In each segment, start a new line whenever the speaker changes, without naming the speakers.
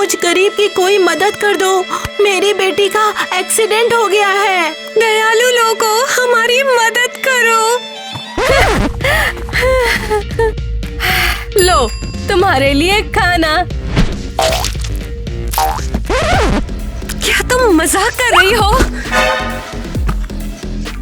उस गरीब की कोई मदद कर दो, मेरी बेटी का एक्सीडेंट हो गया है।
दयालु लोगों, हमारी मदद करो। लो, तुम्हारे लिए खाना। क्या तुम मजाक कर रही हो?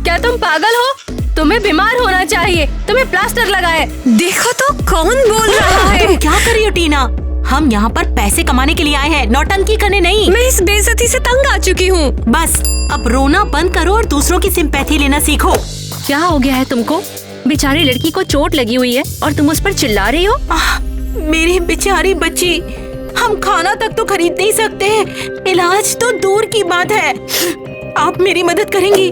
क्या तुम पागल हो? तुम्हें बीमार होना चाहिए, तुम्हें प्लास्टर लगाए। देखो तो कौन बोल रहा है।
तुम क्या कर रही हो टीना? हम यहाँ पर पैसे कमाने के लिए आए हैं, नौटंकी करने नहीं।
मैं इस बेइज्जती से तंग आ चुकी हूँ।
बस अब रोना बंद करो और दूसरों की सिंपैथी लेना सीखो।
क्या हो गया है तुमको? बेचारी लड़की को चोट लगी हुई है और तुम उस पर चिल्ला रही हो।
मेरी बेचारी बच्ची, हम खाना तक तो खरीद नहीं सकते, इलाज तो दूर की बात है। आप मेरी मदद करेंगी?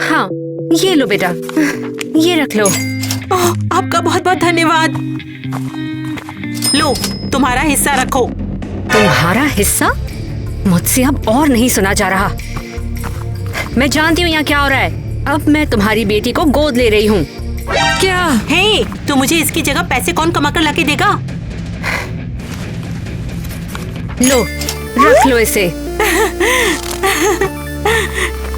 हाँ, ये लो बेटा, ये रख लो।
आपका बहुत बहुत धन्यवाद। लो, तुम्हारा हिस्सा रखो।
तुम्हारा हिस्सा? मुझसे अब और नहीं सुना जा रहा। मैं जानती हूँ यहाँ क्या हो रहा है। अब मैं तुम्हारी बेटी को गोद ले रही हूँ।
क्या?
हे, तो मुझे इसकी जगह पैसे कौन कमा कर लाके देगा?
लो, रख लो इसे।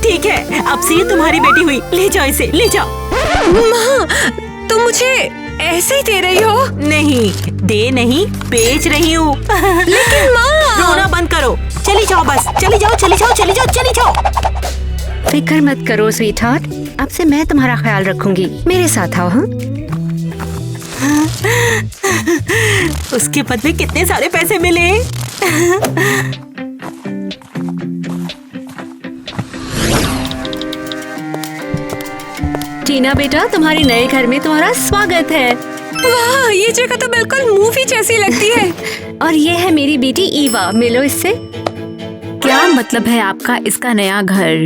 ठीक है, अब से ये तुम्हारी बेटी हुई। ले जाओ इसे, ले जाओ।
माँ, तुम मुझे ऐसे ही दे रही हो?
नहीं, दे नहीं, बेच रही हूँ।
लेकिन माँ,
रोना बंद करो। चली जाओ बस, चली जाओ, चली जाओ, चली जाओ, चली जाओ।
फिक्र मत करो स्वीटहार्ट, अब से मैं तुम्हारा ख्याल रखूंगी। मेरे साथ आओ। हाँ,
उसके बदले कितने सारे पैसे मिले।
टीना बेटा, तुम्हारे नए घर में तुम्हारा स्वागत है।
वाह, ये जगह तो बिल्कुल मूवी जैसी लगती है।
और ये है मेरी बेटी ईवा, मिलो इससे।
क्या मतलब है आपका इसका नया घर?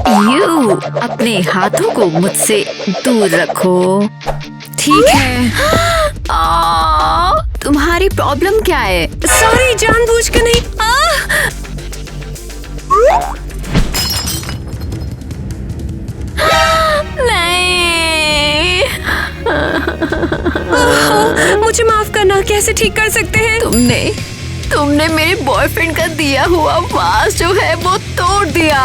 यू अपने हाथों को मुझसे दूर रखो।
ठीक है।
तुम्हारी प्रॉब्लम क्या है?
सॉरी, जानबूझकर नहीं।
नहीं।
मुझे माफ करना, कैसे ठीक कर सकते हैं?
तुमने मेरे बॉयफ्रेंड का दिया हुआ वास जो है वो तोड़ दिया।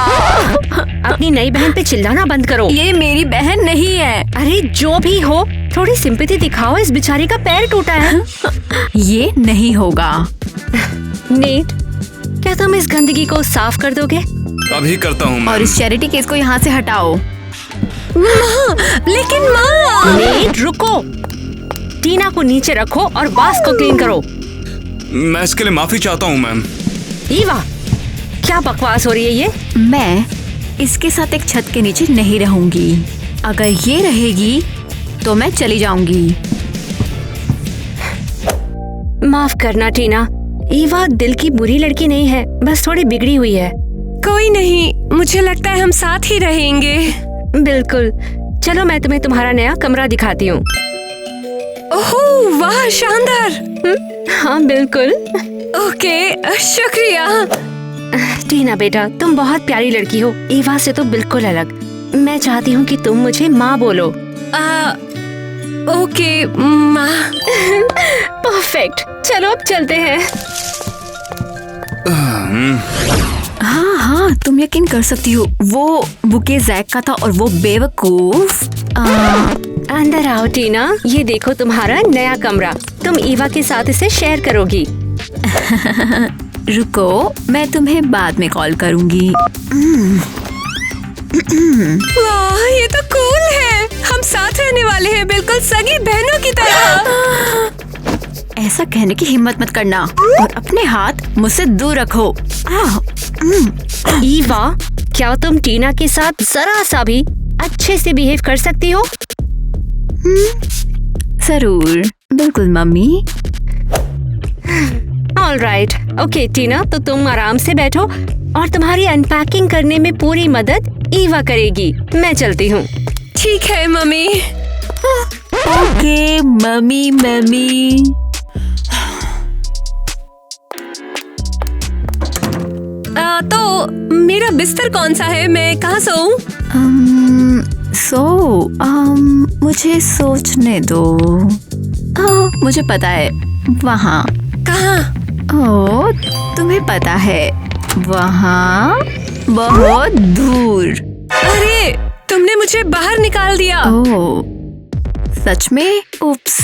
अपनी नई बहन पे चिल्लाना बंद करो।
ये मेरी बहन नहीं है।
अरे जो भी हो, थोड़ी सिंपैथी दिखाओ, इस बेचारी का पैर टूटा है।
ये नहीं होगा।
नेट, क्या तुम इस गंदगी को साफ कर दोगे?
अभी करता हूँ।
और इस चैरिटी केस को यहाँ से हटाओ।
लेकिन माँ।
नेट रुको, टीना को नीचे रखो और वास को क्लीन करो।
मैं इसके लिए माफी चाहता हूँ मैम।
ईवा, क्या बकवास हो रही है ये?
मैं इसके साथ एक छत के नीचे नहीं रहूंगी। अगर ये रहेगी तो मैं चली जाऊंगी।
माफ करना टीना, ईवा दिल की बुरी लड़की नहीं है, बस थोड़ी बिगड़ी हुई है।
कोई नहीं, मुझे लगता है हम साथ ही रहेंगे।
बिल्कुल। चलो मैं तुम्हें तुम्हारा नया कमरा दिखाती हूँ।
ओह वाह, शानदार।
हाँ बिल्कुल।
ओके, शुक्रिया।
टीना बेटा, तुम बहुत प्यारी लड़की हो, ईवा से तो बिल्कुल अलग। मैं चाहती हूँ कि तुम मुझे माँ बोलो।
ओके माँ।
परफेक्ट, चलो अब चलते हैं।
हाँ, तुम यकीन कर सकती हो, वो बुके जैक का था और वो बेवकूफ।
अंदर आओ टीना, ये देखो तुम्हारा नया कमरा। तुम ईवा के साथ इसे शेयर करोगी।
रुको, मैं तुम्हें बाद में कॉल करूंगी।
वाह, ये तो कूल है। हम साथ रहने वाले हैं, बिल्कुल सगी बहनों की तरह।
ऐसा कहने की हिम्मत मत करना और अपने हाथ मुझसे दूर रखो।
ईवा, क्या तुम टीना के साथ जरा सा भी अच्छे से बिहेव कर सकती हो?
जरूर, बिल्कुल मम्मी।
ऑल राइट, ओके टीना, तो तुम आराम से बैठो और तुम्हारी अनपैकिंग करने में पूरी मदद ईवा करेगी। मैं चलती हूँ।
ठीक है मम्मी।
Okay mummy.
तो मेरा बिस्तर कौन सा है? मैं कहाँ सोऊं?
मुझे सोचने दो। मुझे पता है, वहाँ।
कहाँ?
ओ, तुम्हें पता है, वहाँ बहुत दूर।
अरे, तुमने मुझे बाहर निकाल दिया।
ओह, सच में? उप्स,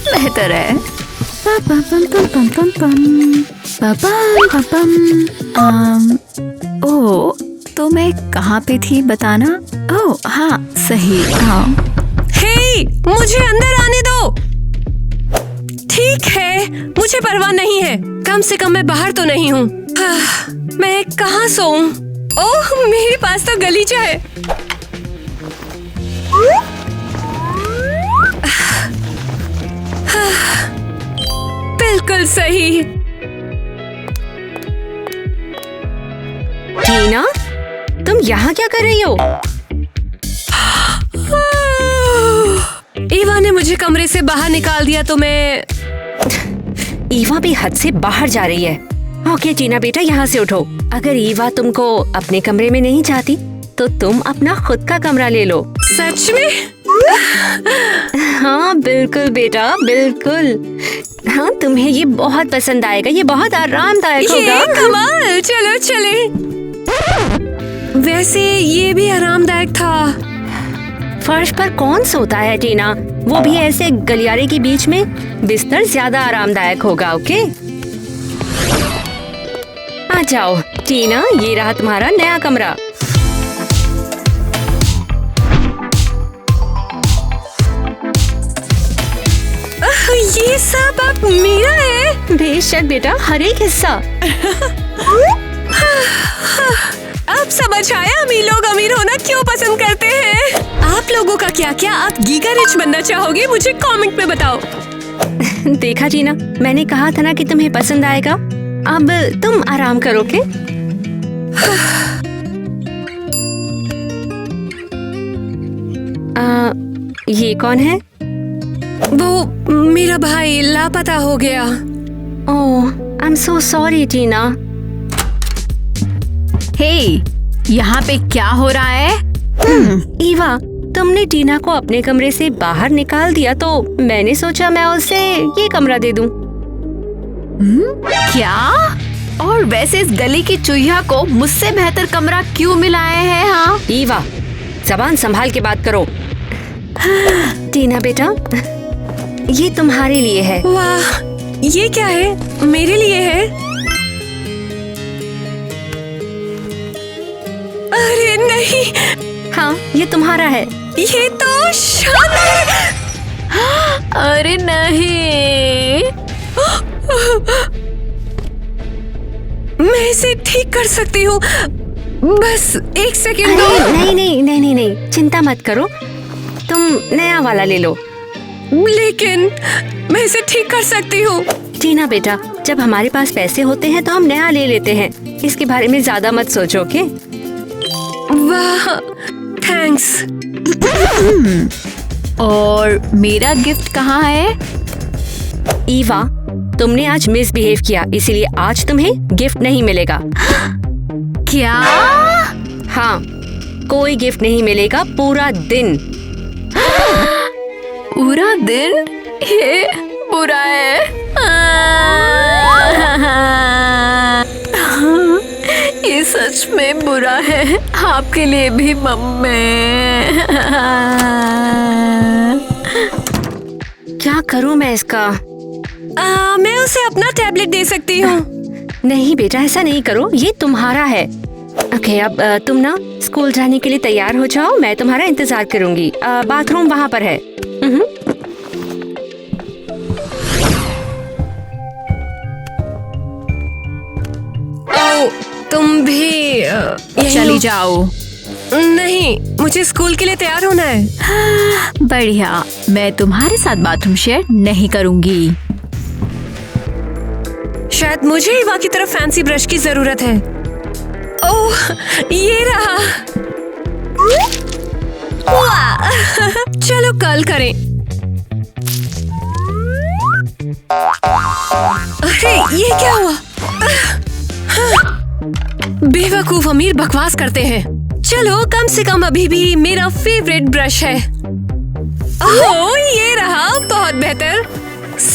बेहतर है। पम पम पम पम पम पम पम पम। ओह, तो मैं कहाँ पे थी बताना? ओह हाँ, सही। हाँ,
हे, मुझे अंदर आने दो। ठीक है, मुझे परवाह नहीं है, कम से कम मैं बाहर तो नहीं हूँ। मैं कहाँ सोऊं? ओह, मेरे पास तो गलीचा है। बिल्कुल सही।
टीना, तुम यहाँ क्या कर रही हो?
ईवा ने मुझे कमरे से बाहर निकाल दिया तो मैं।
ईवा भी हद से बाहर जा रही है। ओके टीना बेटा, यहाँ से उठो। अगर ईवा तुमको अपने कमरे में नहीं चाहती तो तुम अपना खुद का कमरा ले लो।
सच में?
हाँ बिल्कुल बेटा, बिल्कुल। हाँ, तुम्हें ये बहुत पसंद आएगा, ये बहुत आरामदायक होगा।
ये कमाल, चलो चले। वैसे ये भी आरामदायक था।
फर्श पर कौन सोता है टीना, वो भी ऐसे गलियारे के बीच में। बिस्तर ज्यादा आरामदायक होगा। ओके, आ जाओ टीना, ये रहा तुम्हारा नया कमरा।
ये सब अब मेरा है?
बेशक बेटा, हर एक हिस्सा।
अब समझ आया अमीर लोग अमीर होना क्यों पसंद करते हैं। आप लोगों का क्या क्या आप गीगा रिच बनना चाहोगे? मुझे कमेंट में बताओ।
देखा टीना, मैंने कहा था ना कि तुम्हें पसंद आएगा। अब तुम आराम करो। के ये कौन है?
वो मेरा भाई लापता हो गया।
ओह, आई एम सो सॉरी टीना।
हे, यहाँ पे क्या हो रहा है?
ईवा, तुमने टीना को अपने कमरे से बाहर निकाल दिया तो मैंने सोचा मैं उसे ये कमरा दे दूं।
क्या? और वैसे इस गली की चूहिया को मुझसे बेहतर कमरा क्यों मिलाए हैं? हाँ
ईवा, जबान संभाल के बात करो। टीना बेटा, ये तुम्हारे लिए है।
वाह, ये क्या है? मेरे लिए है? अरे नहीं,
हाँ, ये तुम्हारा है।
ये तो शानदार है।
अरे नहीं,
मैं इसे ठीक कर सकती हूँ, बस एक सेकंड दो।
नहीं नहीं नहीं नहीं नहीं, चिंता मत करो, तुम नया वाला ले लो।
लेकिन मैं इसे ठीक कर सकती हूँ।
टीना बेटा, जब हमारे पास पैसे होते हैं तो हम नया ले लेते हैं। इसके बारे में ज्यादा मत सोचो। के
वाह, थैंक्स।
और मेरा गिफ्ट कहाँ है?
ईवा, तुमने आज मिसबिहेव किया, इसीलिए आज तुम्हें गिफ्ट नहीं मिलेगा।
क्या?
हाँ, कोई गिफ्ट नहीं मिलेगा पूरा दिन।
पूरा दिन? ये बुरा है। ये सच में बुरा है, आपके लिए भी मम्मी।
क्या करूं मैं इसका?
मैं उसे अपना टैबलेट दे सकती हूँ।
नहीं बेटा, ऐसा नहीं करो, ये तुम्हारा है। ओके, अब तुम ना स्कूल जाने के लिए तैयार हो जाओ, मैं तुम्हारा इंतजार करूंगी। बाथरूम वहाँ पर है।
ओ, तुम भी यहीं
चली
हो?
जाओ।
नहीं, मुझे स्कूल के लिए तैयार होना है।
बढ़िया, मैं तुम्हारे साथ बाथरूम शेयर नहीं करूंगी।
शायद मुझे ईवा की तरफ फैंसी ब्रश की जरूरत है। ओह, ये रहा। वाह, चलो कल करें। अरे ये क्या हुआ? बेवकूफ अमीर बकवास करते हैं। चलो, कम से कम अभी भी मेरा फेवरेट ब्रश है। ओह, ये रहा, बहुत बेहतर।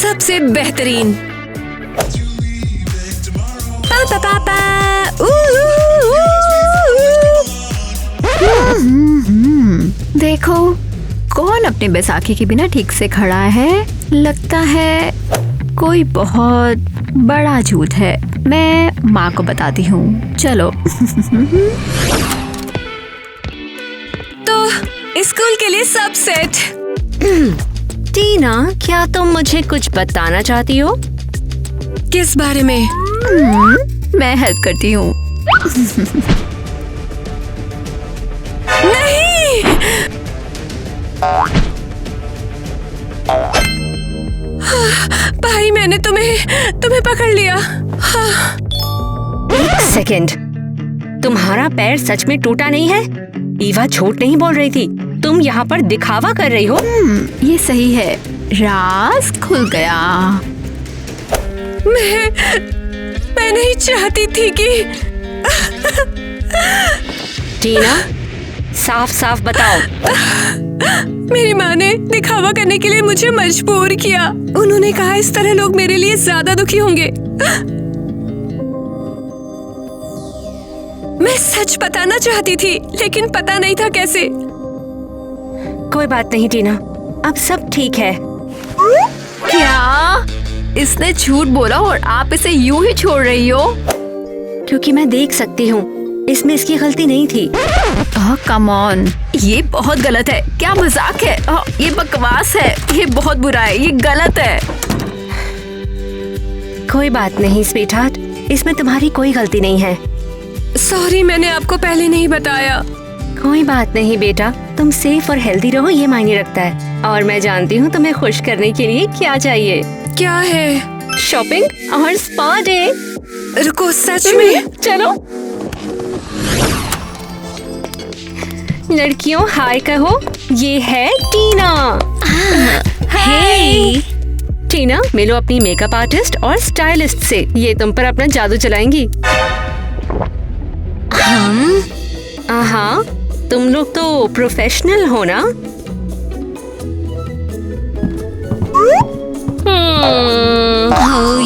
सबसे बेहतरीन। पापा पापा
देखो कौन अपने बैसाखी के बिना ठीक से खड़ा है। लगता है कोई बहुत बड़ा झूठ है। मैं माँ को बताती हूँ। चलो।
तो स्कूल के लिए सब सेट।
टीना, क्या तुम मुझे कुछ बताना चाहती हो?
किस बारे में?
मैं हेल्प करती हूँ।
नहीं। भाई, मैंने तुम्हें पकड़ लिया।
एक सेकेंड, तुम्हारा पैर सच में टूटा नहीं है? ईवा झूठ नहीं बोल रही थी। तुम यहाँ पर दिखावा कर रही हो।
ये सही है। राज खुल गया।
मैं नहीं चाहती थी कि।
टीना, साफ साफ बताओ।
मेरी माँ ने दिखावा करने के लिए मुझे मजबूर किया। उन्होंने कहा इस तरह लोग मेरे लिए ज्यादा दुखी होंगे। मैं सच बताना चाहती थी, लेकिन पता नहीं था कैसे।
कोई बात नहीं टीना, अब सब ठीक है।
क्या इसने झूठ बोला और आप इसे यूं ही छोड़ रही हो?
क्योंकि मैं देख सकती हूँ इसमें इसकी गलती नहीं थी।
कम ऑन, ये बहुत गलत है। क्या मजाक है? ये बकवास है। ये बहुत बुरा है। ये गलत है।
कोई बात नहीं स्वीटहार्ट, इसमें तुम्हारी कोई गलती नहीं है।
सॉरी, मैंने आपको पहले नहीं बताया।
कोई बात नहीं बेटा, तुम सेफ और हेल्दी रहो, ये मायने रखता है। और मैं जानती हूँ तुम्हें खुश करने के लिए क्या चाहिए।
क्या है?
शॉपिंग और स्पा डे।
रुको, सच में?
चलो। लड़कियों हाय कहो, ये है टीना।
हे
टीना, मिलो अपनी मेकअप आर्टिस्ट और स्टाइलिस्ट से। ये तुम पर अपना जादू चलाएंगी। हाँ, तुम लोग तो प्रोफेशनल हो ना?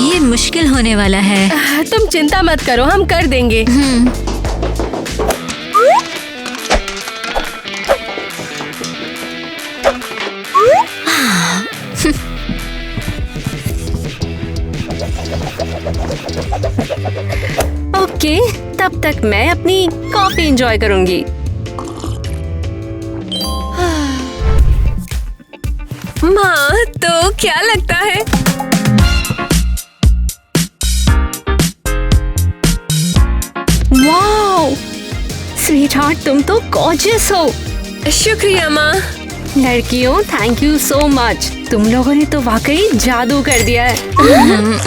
ये मुश्किल होने वाला है।
तुम चिंता मत करो, हम कर देंगे।
ओके, तब तक मैं अपनी कॉफी एंजॉय करूंगी।
माँ, तो क्या लगता है?
वाओ, स्वीटहार्ट तुम तो गॉर्जियस हो।
शुक्रिया माँ।
लड़कियों, थैंक यू सो मच। तुम लोगों ने तो वाकई जादू कर दिया है।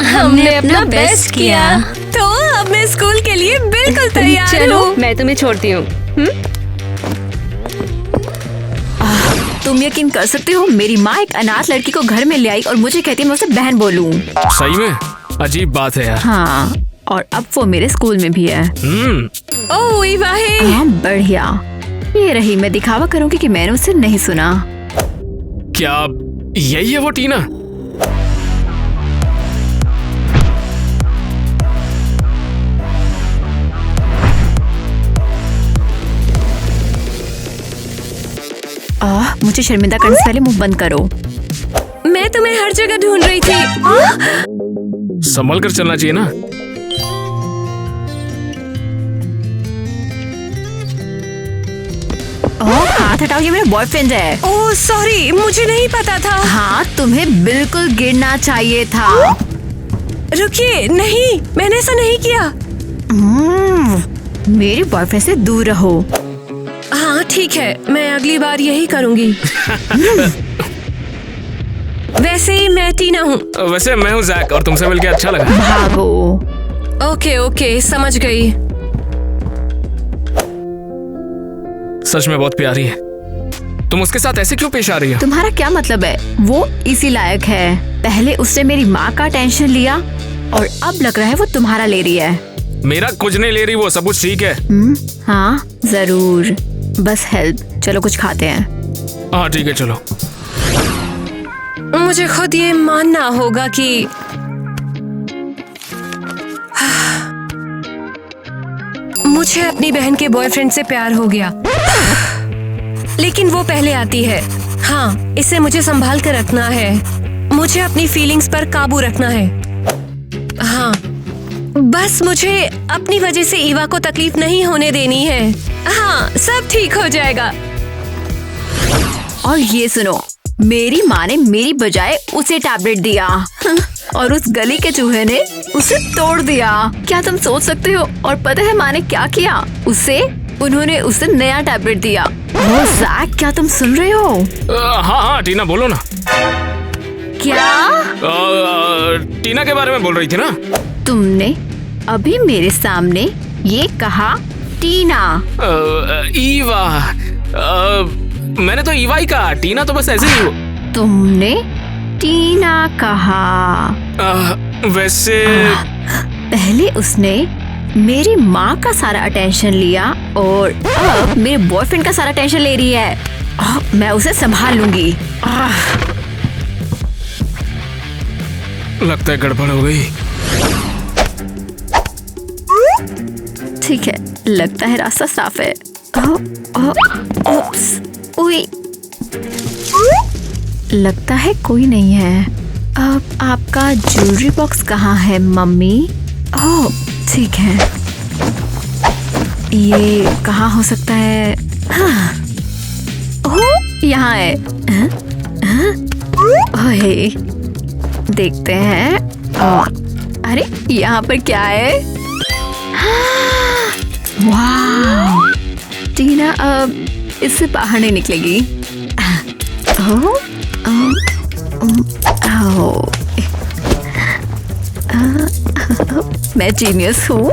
हमने अपना बेस्ट किया। तो अब मैं स्कूल के लिए बिल्कुल तैयार
चलो,
हूँ।
मैं तुम्हें छोड़ती हूँ।
तुम यकीन कर सकते हो, मेरी माँ एक अनाथ लड़की को घर में ले आई और मुझे कहती है मैं उसे बहन बोलूं।
सही में अजीब बात है यार।
हाँ, और अब वो मेरे स्कूल में भी है।
ओह ईवा है।
हाँ, बढ़िया। ये रही, मैं दिखावा करूंगी कि मैंने उसे नहीं सुना।
क्या यही है वो टीना?
मुझे शर्मिंदा करने से पहले मुंह बंद करो।
मैं तुम्हें हर जगह ढूंढ रही थी।
संभल कर चलना चाहिए ना।
हाथ हटाओ, ये मेरा बॉयफ्रेंड है।
ओह सॉरी, मुझे नहीं पता था।
हाँ, तुम्हें बिल्कुल गिरना चाहिए था।
रुकिए, नहीं, मैंने ऐसा नहीं किया।
मेरे बॉयफ्रेंड से दूर रहो।
हाँ ठीक है, मैं अगली बार यही करूंगी। वैसे ही मैं टीना हूँ।
वैसे मैं हूँ जैक और तुमसे मिलके अच्छा लगा।
भागो।
ओके ओके, समझ गई।
सच में बहुत प्यारी है। तुम उसके साथ ऐसे क्यों पेश आ रही हो?
तुम्हारा क्या मतलब है? वो इसी लायक है। पहले उसने मेरी माँ का टेंशन लिया और अब लग रहा है वो तुम्हारा ले रही है।
मेरा कुछ नहीं ले रही वो, सब कुछ ठीक है।
हाँ जरूर, बस हेल्प। चलो कुछ खाते हैं।
हाँ ठीक है, चलो।
मुझे खुद ये मानना होगा कि मुझे अपनी बहन के बॉयफ्रेंड से प्यार हो गया, लेकिन वो पहले आती है। हाँ, इसे मुझे संभाल कर रखना है। मुझे अपनी फीलिंग्स पर काबू रखना है। हाँ, बस मुझे अपनी वजह से ईवा को तकलीफ नहीं होने देनी है। हाँ, सब ठीक हो जाएगा।
और ये सुनो, मेरी माँ ने मेरी बजाय उसे टैबलेट दिया और उस गली के चूहे ने उसे तोड़ दिया। क्या तुम सोच सकते हो? और पता है माँ ने क्या किया? उन्होंने उसे नया टैबलेट दिया। ओह ज़ैक, क्या तुम सुन रहे हो?
हाँ हाँ टीना, बोलो ना।
क्या
टीना के बारे में बोल रही थी ना?
तुमने अभी मेरे सामने ये कहा टीना?
ईवा। मैंने तो ईवा ही कहा, टीना तो बस ऐसे ही हो।
तुमने टीना कहा?
वैसे
पहले उसने मेरी माँ का सारा अटेंशन लिया और अब मेरे बॉयफ्रेंड का सारा अटेंशन ले रही है। मैं उसे संभाल लूंगी।
लगता है गड़बड़ हो गई।
ठीक है, लगता है रास्ता साफ है। उप्स, ओए, लगता है कोई नहीं है। अब आपका ज्वेलरी बॉक्स कहाँ है मम्मी? ओह ठीक है, ये कहाँ हो सकता है? हाँ, ओह यहाँ है। ओए, देखते हैं। अरे यहाँ पर क्या है? वाह, टीना अब इससे बाहर नहीं निकलेगी। मैं जीनियस हूँ।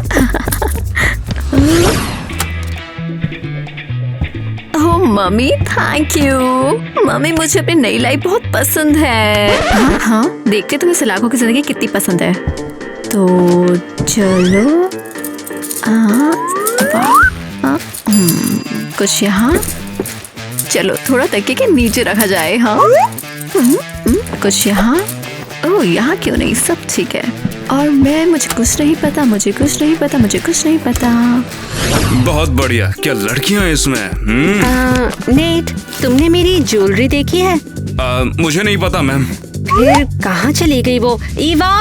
ओह मम्मी, थैंक यू। मम्मी, मुझे अपनी नई लाइफ बहुत पसंद है। हाँ हाँ, देख के तुम्हें सलाखों की जिंदगी कितनी पसंद है। तो चलो, कुछ यहाँ, चलो थोड़ा तकिए के नीचे रखा जाए। हाँ, कुछ यहाँ। ओह यहाँ क्यों नहीं, सब ठीक है। और मुझे कुछ नहीं पता, मुझे कुछ नहीं पता, मुझे कुछ नहीं पता।
बहुत बढ़िया। क्या लड़कियां हैं इसमें?
नेट, तुमने मेरी ज्वेलरी देखी है?
मुझे नहीं पता मैम।
फिर कहाँ चली गई वो? ईवा,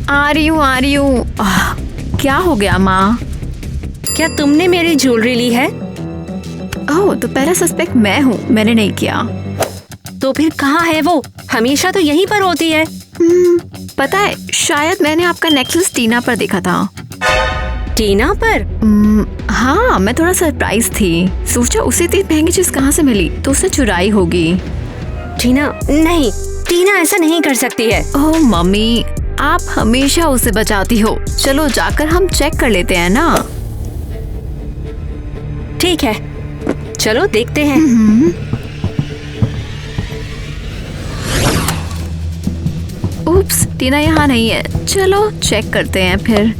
आ रही हूँ। क्या हो गया माँ?
क्या तुमने मेरी ज्वेलरी ली है?
ओह, तो पहला सस्पेक्ट मैं हूँ, मैंने नहीं किया।
तो फिर कहाँ है वो? हमेशा तो यहीं पर होती है।
पता है, शायद मैंने आपका नेकलेस टीना पर देखा था।
टीना पर?
हाँ, मैं थोड़ा सरप्राइज थी। सोचा उसे इतनी महंगी चीज कहाँ से मिली, तो उसने चुराई होगी।
टीना नहीं, टीना ऐसा नहीं कर सकती है।
ओह मम्मी, आप हमेशा उसे बचाती हो। चलो जाकर हम चेक कर लेते हैं ना।
ठीक है, चलो देखते हैं।
उप्स, टीना यहाँ नहीं है। चलो चेक करते हैं फिर।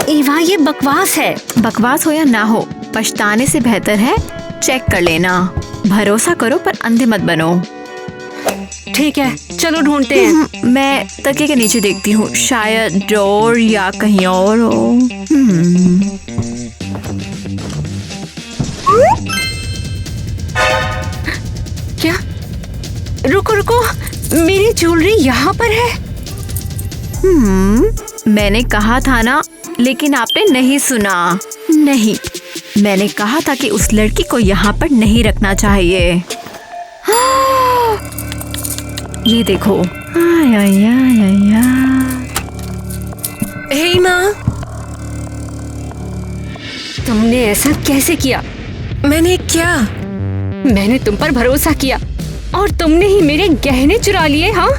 ईवा, ये बकवास है।
बकवास हो या ना हो, पछताने से बेहतर है चेक कर लेना। भरोसा करो पर अंधे मत बनो।
ठीक है, चलो ढूंढते हैं।
मैं तकिए के नीचे देखती हूँ, शायद डोर या कहीं और हो।
क्या? रुको, मेरी ज्वेलरी यहाँ पर है।
मैंने कहा था ना, लेकिन आपने नहीं सुना। नहीं, मैंने कहा था कि उस लड़की को यहाँ पर नहीं रखना चाहिए। ये देखो।
हे माँ,
तुमने ऐसा कैसे किया?
मैंने क्या?
मैंने तुम पर भरोसा किया और तुमने ही मेरे गहने चुरा लिए। हाँ,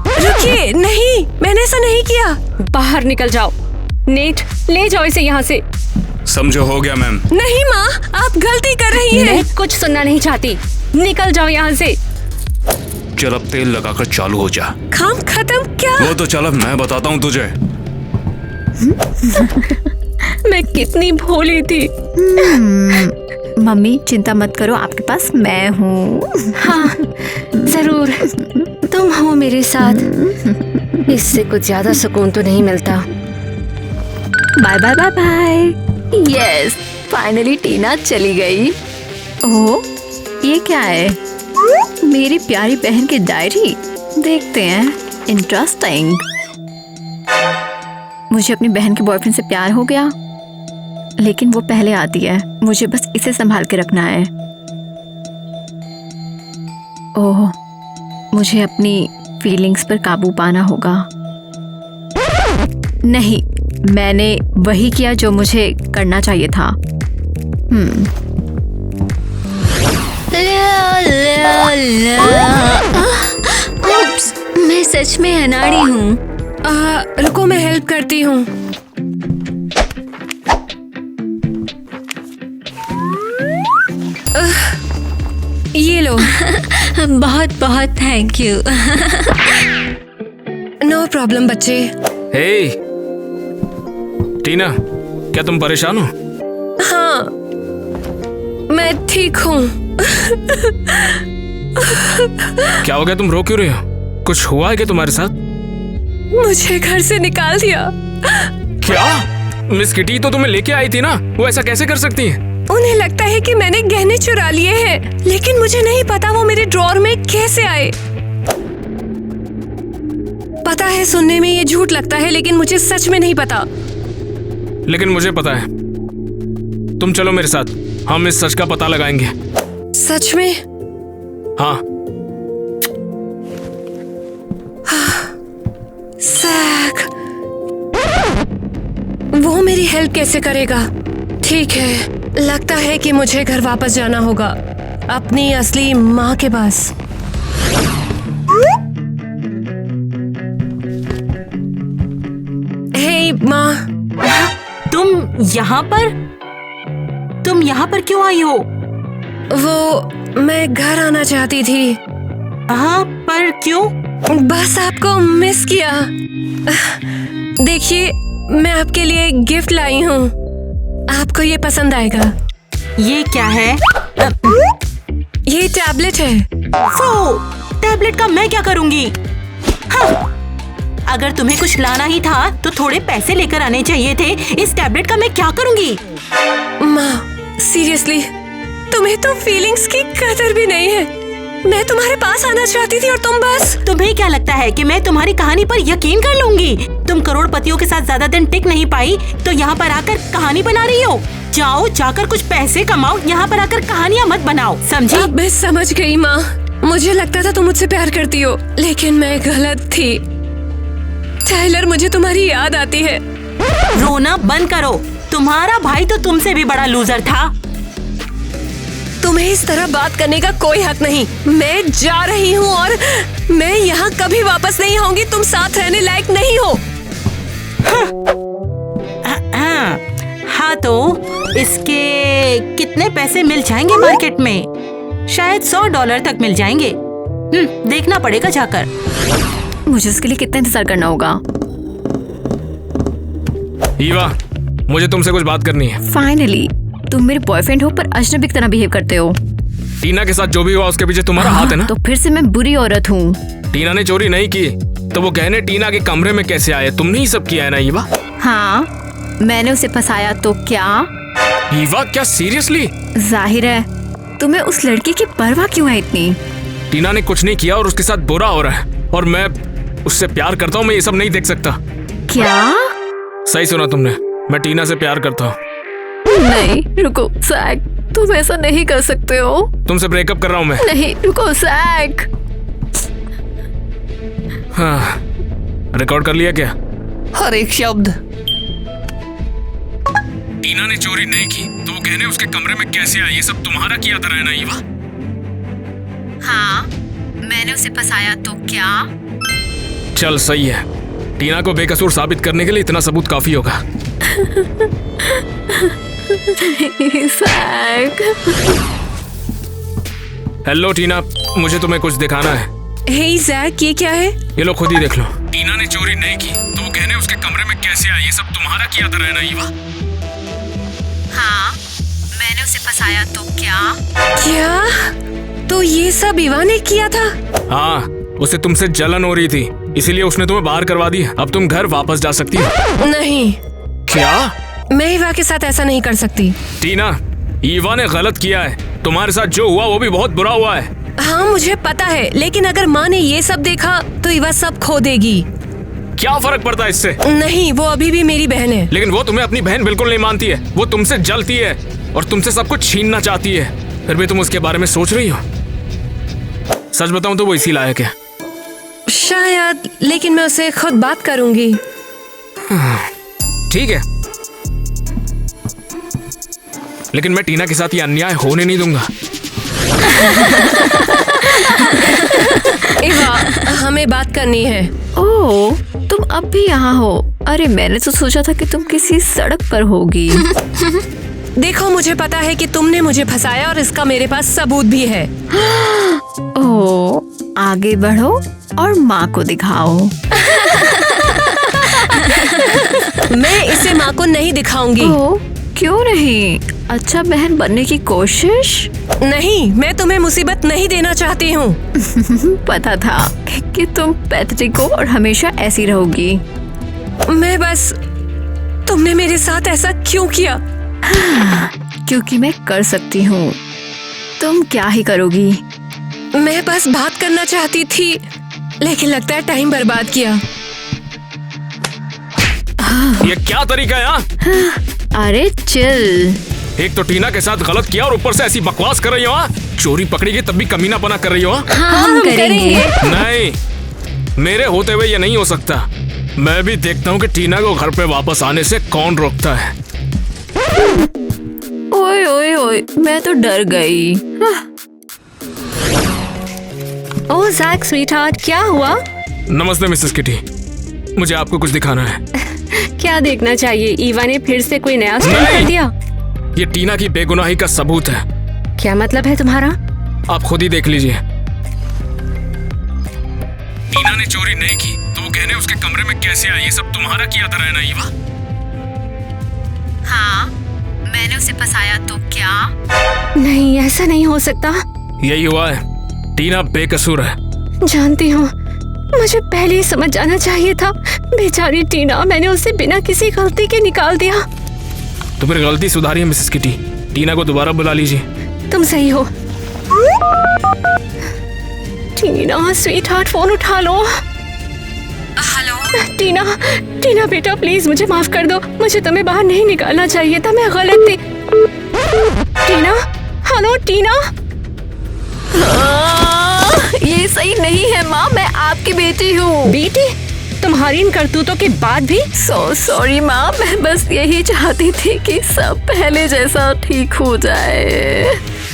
रुकिए, नहीं, मैंने ऐसा नहीं किया।
बाहर निकल जाओ। नेट, ले जाओ इसे यहाँ से।
समझो, हो गया मैम।
नहीं माँ, आप गलती कर रही हैं।
मैं कुछ सुनना नहीं चाहती, निकल जाओ यहाँ से।
चल अब तेल लगाकर चालू हो जा।
काम खत्म क्या?
वो तो चल, अब मैं बताता हूँ तुझे।
मैं कितनी भोली थी।
मम्मी चिंता मत करो, आपके पास मैं हूँ।
हाँ, जरूर तुम हो मेरे साथ। इससे कुछ ज्यादा सुकून तो नहीं मिलता।
Bye bye bye bye. Yes, finally Tina चली गई। ओह, ये क्या है? मेरी प्यारी बहन की डायरी। देखते हैं, इंटरेस्टिंग। मुझे अपनी बहन के बॉयफ्रेंड से प्यार हो गया, लेकिन वो पहले आती है। मुझे बस इसे संभाल के रखना है। ओह, मुझे अपनी फीलिंग्स पर काबू पाना होगा। नहीं, मैंने वही किया जो मुझे करना चाहिए था।
उप्स, मैं सच में अनाड़ी हूँ।
रुको, मैं हेल्प करती हूँ। ये लो।
बहुत बहुत थैंक यू।
नो प्रॉब्लम बच्चे।
हे टीना, क्या तुम परेशान हो?
हाँ, मैं ठीक हूँ।
क्या हो गया, तुम रो क्यों रहे हो? कुछ हुआ है क्या तुम्हारे साथ?
मुझे घर से निकाल दिया।
क्या? मिस किटी तो तुम्हें लेके आई थी ना, वो ऐसा कैसे कर सकती है?
उन्हें लगता है कि मैंने गहने चुरा लिए हैं, लेकिन मुझे नहीं पता वो मेरे ड्रॉअर में कैसे आए। पता है, सुनने में ये झूठ लगता है, लेकिन मुझे सच में नहीं पता।
लेकिन मुझे पता है। तुम चलो मेरे साथ, हम इस सच का पता लगाएंगे।
सच में?
हाँ।
सैक, वो मेरी हेल्प कैसे करेगा? ठीक है, लगता है कि मुझे घर वापस जाना होगा, अपनी असली माँ के पास। हे माँ।
तुम यहाँ पर? तुम यहाँ पर क्यों आई हो?
वो, मैं घर आना चाहती थी।
हाँ, पर क्यों?
बस आपको मिस किया। देखिए, मैं आपके लिए गिफ्ट लाई हूँ, आपको ये पसंद आएगा।
ये क्या है?
ये टैबलेट है।
फो, टैबलेट का मैं क्या करूँगी? हाँ, अगर तुम्हें कुछ लाना ही था तो थोड़े पैसे लेकर आने चाहिए थे। इस टैबलेट का मैं क्या करूँगी?
माँ, सीरियसली, तुम्हें तो फीलिंग्स की कदर भी नहीं है। मैं तुम्हारे पास आना चाहती थी और तुम बस।
तुम्हें क्या लगता है कि मैं तुम्हारी कहानी पर यकीन कर लूंगी? तुम करोड़पतियों के साथ ज्यादा दिन टिक नहीं पाई तो यहाँ पर आकर कहानी बना रही हो। जाओ, जाकर कुछ पैसे कमाओ, यहाँ पर आकर कहानियाँ मत बनाओ, समझी?
अब मैं समझ गई माँ। मुझे लगता था तुम मुझसे प्यार करती हो, लेकिन मैं गलत थी। टाइलर, मुझे तुम्हारी याद आती है।
रोना बंद करो। तुम्हारा भाई तो तुमसे भी बड़ा लूजर था।
तुम्हें इस तरह बात करने का कोई हक नहीं। मैं जा रही हूँ और मैं यहाँ कभी वापस नहीं आऊंगी। तुम साथ रहने लायक नहीं हो।
हाँ, तो इसके कितने पैसे मिल जाएंगे मार्केट में? शायद $100 तक मिल जाएंगे। देखना पड़ेगा जाकर।
मुझे उसके लिए कितना इंतजार करना होगा?
ईवा, मुझे तुमसे कुछ बात करनी है।
फाइनली, तुम मेरे बॉयफ्रेंड हो पर अजनबी की तरह बिहेव करते हो।
टीना के साथ जो भी हुआ उसके पीछे तुम्हारा हाथ है ना?
तो फिर से मैं बुरी औरत हूँ।
टीना ने चोरी नहीं की, तो वो गहने टीना के कमरे में कैसे आए? तुमने ही सब किया है ना ईवा?
हाँ, मैंने उसे फंसाया तो क्या?
ईवा, क्या सीरियसली?
जाहिर है, तुम्हें उस लड़की की परवाह क्यों है इतनी?
टीना ने कुछ नहीं किया और उसके साथ बुरा हो रहा है, और मैं उससे प्यार करता हूँ। मैं ये सब नहीं देख सकता।
क्या?
सही सुना तुमने, मैं टीना से प्यार करता हूँ।
नहीं, रुको सैक, तुम ऐसा नहीं कर सकते हो।
तुमसे ब्रेकअप कर रहा हूँ मैं।
नहीं, रुको सैक।
हाँ, रिकॉर्ड कर लिया क्या?
हर एक शब्द।
टीना ने चोरी नहीं की, तो वो गहने उसके कमरे में कैसे आए? ये सब तुम्हारा किया था ना ईवा?
हाँ, मैंने उसे फंसाया तो क्या?
चल सही है, टीना को बेकसूर साबित करने के लिए इतना सबूत काफी होगा।
सैक।
हेलो टीना, मुझे तुम्हें कुछ दिखाना है।
हे जैक, ये क्या है?
ये लो, खुद ही देख लो। टीना ने चोरी नहीं की, तो वो गहने उसके कमरे में कैसे आए? ये सब तुम्हारा किया था ना ईवा?
हाँ, मैंने उसे फंसाया तो क्या?
क्या? तो ये सब ईवा ने किया था?
हाँ, उसे तुमसे जलन हो रही थी, इसीलिए उसने तुम्हें बाहर करवा दी। अब तुम घर वापस जा सकती हो।
नहीं,
क्या?
मैं ईवा के साथ ऐसा नहीं कर सकती।
टीना, ईवा ने गलत किया है। तुम्हारे साथ जो हुआ वो भी बहुत बुरा हुआ है।
हाँ मुझे पता है, लेकिन अगर माँ ने ये सब देखा तो ईवा सब खो देगी।
क्या फर्क पड़ता है इससे?
नहीं, वो अभी भी मेरी बहन है।
लेकिन वो तुम्हें अपनी बहन बिल्कुल नहीं मानती है। वो तुमसे जलती है और तुमसे सब कुछ छीनना चाहती है। फिर भी तुम उसके बारे में सोच रही हो? सच बताऊं तो वो इसी लायक है।
शायद, लेकिन मैं उसे खुद बात करूंगी।
ठीक है, लेकिन मैं टीना के साथ ये अन्याय होने नहीं दूंगा।
ईवा, हमें बात करनी है।
ओह, तुम अब भी यहाँ हो? अरे मैंने तो सोचा था कि तुम किसी सड़क पर होगी।
देखो, मुझे पता है कि तुमने मुझे फंसाया और इसका मेरे पास सबूत भी है।
ओह, आगे बढ़ो और माँ को दिखाओ।
मैं इसे माँ को नहीं दिखाऊंगी।
ओह, क्यों नहीं? अच्छा बहन बनने की कोशिश?
नहीं, मैं तुम्हें मुसीबत नहीं देना चाहती हूँ।
पता था कि तुम पैथेटिक हो और हमेशा ऐसी रहोगी।
मैं बस, तुमने मेरे साथ ऐसा क्यों किया?
क्योंकि मैं कर सकती हूँ। तुम क्या ही करोगी?
मैं बस बात करना चाहती थी, लेकिन लगता है टाइम बर्बाद किया।
ये क्या तरीका है? हाँ?
अरे चिल।
एक तो टीना के साथ गलत किया और ऊपर से ऐसी बकवास कर रही हो। हाँ? चोरी पकड़ेगी तब भी कमीनापना कर रही हो। हाँ?
हाँ, हम करेंगे।
नहीं, मेरे होते हुए ये नहीं हो सकता। मैं भी देखता हूँ कि टीना को घर पे वापस आने से कौन रोकता है।
ओए ओए ओए, मैं तो डर गई।
ओह जैक स्वीटहार्ट, क्या हुआ?
नमस्ते मिसेस किटी, मुझे आपको कुछ दिखाना है।
क्या देखना चाहिए? ईवा ने फिर से कोई नया स्टंट
नहीं।
कर दिया?
ये टीना की बेगुनाही का सबूत है।
क्या मतलब है तुम्हारा?
आप खुद ही देख लीजिए। टीना ने चोरी नहीं की तो वो गहने उसके कमरे में कैसे आए? ये सब तुम्हारा किया था ना ईवा?
हाँ, मैंने उसे फंसाया तो क्या?
नहीं, ऐसा नहीं हो सकता।
यही हुआ है। टीना बेकसूर है।
जानती हूँ, मुझे पहले ही समझ जाना चाहिए था। बेचारी टीना, मैंने उसे बिना किसी गलती के निकाल दिया।
तो फिर गलती सुधारिए मिसेस किटी। टीना को दोबारा बुला लीजिए।
तुम सही हो। टीना स्वीटहार्ट, फोन उठा लो।
हेलो
टीना, टीना बेटा प्लीज मुझे माफ कर दो। मुझे तुम्हें बाहर नहीं निकालना चाहिए था, मैं गलत थी। टीना, हेलो टीना।
ये सही नहीं है माँ, मैं आपकी बेटी हूँ।
बेटी? तुम्हारी इन करतूतों के बाद भी?
सो सॉरी माँ, मैं बस यही चाहती थी कि सब पहले जैसा ठीक हो जाए।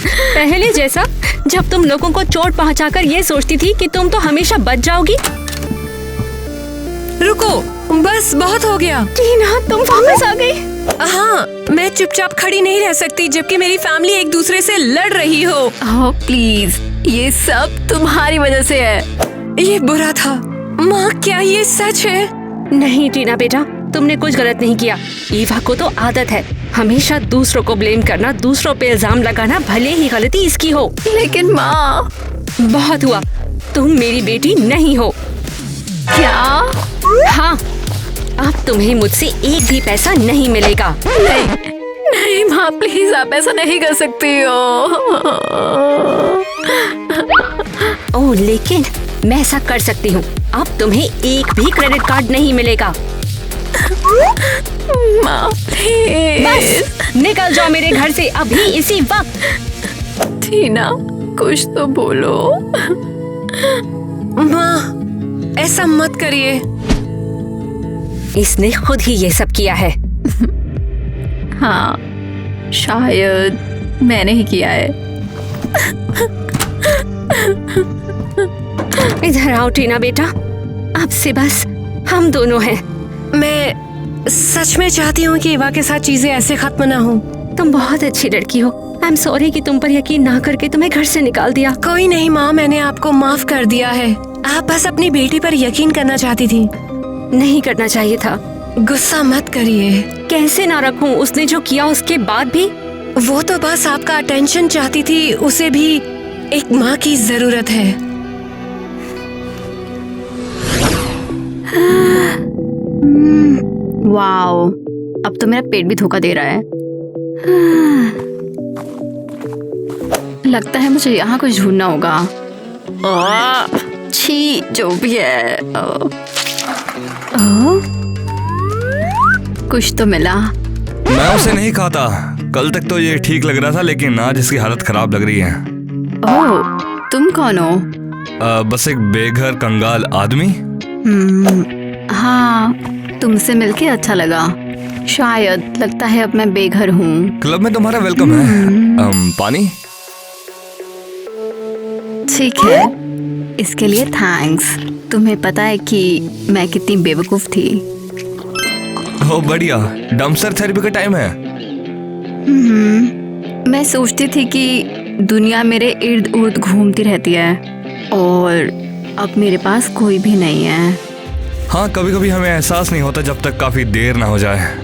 पहले जैसा? जब तुम लोगों को चोट पहुंचाकर ये सोचती थी कि तुम तो हमेशा बच जाओगी।
रुको, बस बहुत हो गया।
टीना, तुम वापस आ गई।
हाँ, मैं चुपचाप खड़ी नहीं रह सकती जबकि मेरी फैमिली एक दूसरे से लड़ रही हो।
ओह प्लीज, ये सब तुम्हारी वजह से है।
ये बुरा था। माँ, क्या ये सच है?
नहीं टीना बेटा, तुमने कुछ गलत नहीं किया। ईवा को तो आदत है हमेशा दूसरों को ब्लेम करना, दूसरों पे इल्जाम लगाना, भले ही गलती इसकी हो।
लेकिन माँ।
बहुत हुआ, तुम मेरी बेटी नहीं हो।
क्या?
हाँ, अब तुम्हें मुझसे एक भी पैसा नहीं मिलेगा।
नहीं नहीं माँ, प्लीज आप ऐसा नहीं कर सकती हो।
ओह, लेकिन मैं ऐसा कर सकती हूँ। अब तुम्हें एक भी क्रेडिट कार्ड नहीं मिलेगा।
माँ प्लीज।
बस निकल जाओ मेरे घर से अभी, इसी वक्त।
टीना, कुछ तो बोलो।
माँ, ऐसा मत करिए।
इसने खुद ही ये सब किया है।
हाँ, शायद मैंने ही किया है।
इधर आओ टीना बेटा, अब से बस हम दोनों हैं।
मैं सच में चाहती हूँ कि ईवा के साथ चीजें ऐसे खत्म ना हो।
तुम बहुत अच्छी लड़की हो। आई एम सॉरी कि तुम पर यकीन ना करके तुम्हें घर से निकाल दिया।
कोई नहीं माँ, मैंने आपको माफ कर दिया है। आप बस अपनी बेटी पर यकीन करना चाहती थी।
नहीं करना चाहिए था।
गुस्सा मत करिए।
कैसे ना रखूं, उसने जो किया उसके बाद भी।
वो तो बस आपका अटेंशन चाहती थी, उसे भी एक माँ की जरूरत है।
वाओ, अब तो मेरा पेट भी धोखा दे रहा है। लगता है मुझे यहाँ कुछ ढूंढना होगा। छी, जो भी है। कुछ तो मिला।
मैं उसे नहीं खाता। कल तक तो ये ठीक लग रहा था, लेकिन आज इसकी हालत खराब लग रही है।
ओह, तुम कौन हो?
बस एक बेघर कंगाल आदमी।
हाँ, तुमसे मिलके अच्छा लगा। शायद लगता है अब मैं बेघर हूँ।
क्लब में तुम्हारा वेलकम है। पानी?
ठीक है, इसके लिए थैंक्स। तुम्हें पता है कि मैं कितनी बेवकूफ थी।
ओ बढ़िया, डंपस्टर थेरेपी का टाइम है।
मैं सोचती थी कि दुनिया मेरे इर्द उर्द घूमती रहती है और अब मेरे पास कोई भी नहीं है।
हाँ, कभी कभी हमें एहसास नहीं होता जब तक काफी देर ना हो जाए।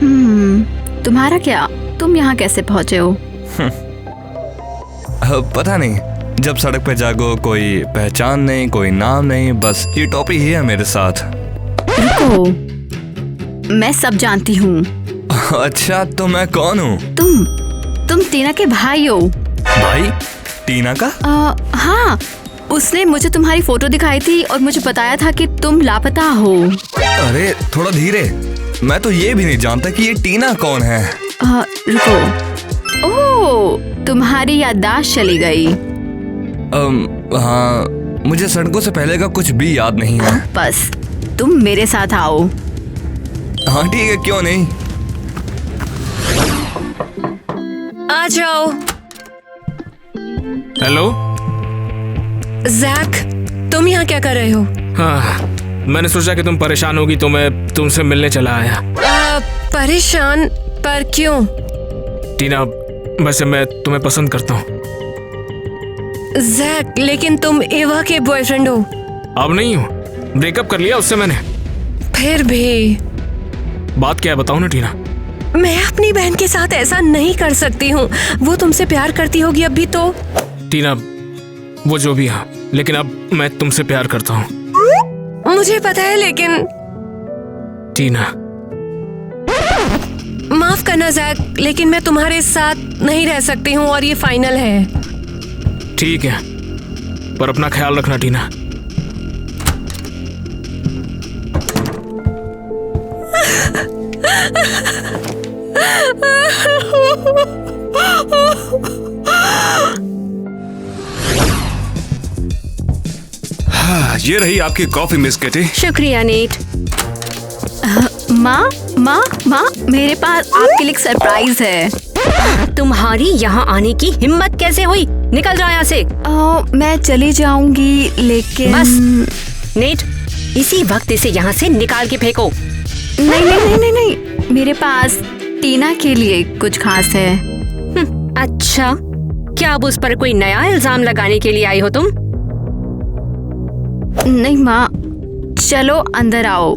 तुम्हारा क्या? तुम यहाँ कैसे पहुँचे हो?
पता नहीं, जब सड़क पे जागो कोई पहचान नहीं, कोई नाम नहीं, बस ये टॉपी ही है मेरे साथ।
रुको, मैं सब जानती हूँ।
अच्छा, तो मैं कौन हूँ?
तुम टीना के भाई हो।
भाई? टीना का?
हाँ, उसने मुझे तुम्हारी फोटो दिखाई थी और मुझे बताया था कि तुम लापता हो।
अरे थोड़ा धीरे, मैं तो ये भी नहीं जानता कि ये टीना कौन है।
रुको, ओह, तुम्हारी याददाश्त चली गई।
हाँ, मुझे सड़कों से पहले का कुछ भी याद नहीं है।
बस तुम मेरे साथ आओ।
हाँ ठीक है, क्यों नहीं।
आ जाओ।
हेलो।
जैक, तुम यहाँ क्या कर रहे हो?
हाँ, मैंने सोचा कि तुम परेशान होगी तो मैं तुमसे मिलने चला आया।
परेशान? पर क्यों?
टीना, वैसे मैं तुम्हें पसंद करता हूँ।
जैक, लेकिन तुम एवा के बॉयफ्रेंड हो।
अब नहीं हूँ, ब्रेकअप कर लिया उससे मैंने।
फिर भी
बात क्या है बताओ ना टीना।
मैं अपनी बहन के साथ ऐसा नहीं कर सकती हूँ। वो तुमसे प्यार करती होगी अभी तो।
टीना, वो जो भी है, लेकिन अब मैं तुमसे प्यार करता हूँ।
मुझे पता है, लेकिन
टीना।
माफ करना जैक, लेकिन मैं तुम्हारे साथ नहीं रह सकती हूँ और ये फाइनल है।
ठीक है, पर अपना ख्याल रखना टीना।
ये रही आपकी कॉफी मिस किटी।
शुक्रिया नेट।
माँ, मेरे पास आपके लिए एक सरप्राइज है।
तुम्हारी यहाँ आने की हिम्मत कैसे हुई? निकल जाओ यहाँ से।
मैं चली जाऊंगी, लेकिन
बस नेट, इसी वक्त इसे यहाँ से निकाल के फेंको।
नहीं, मेरे पास टीना के लिए कुछ खास है।
अच्छा, क्या अब उस पर कोई नया इल्जाम लगाने के लिए आई हो तुम?
नहीं माँ, चलो अंदर आओ।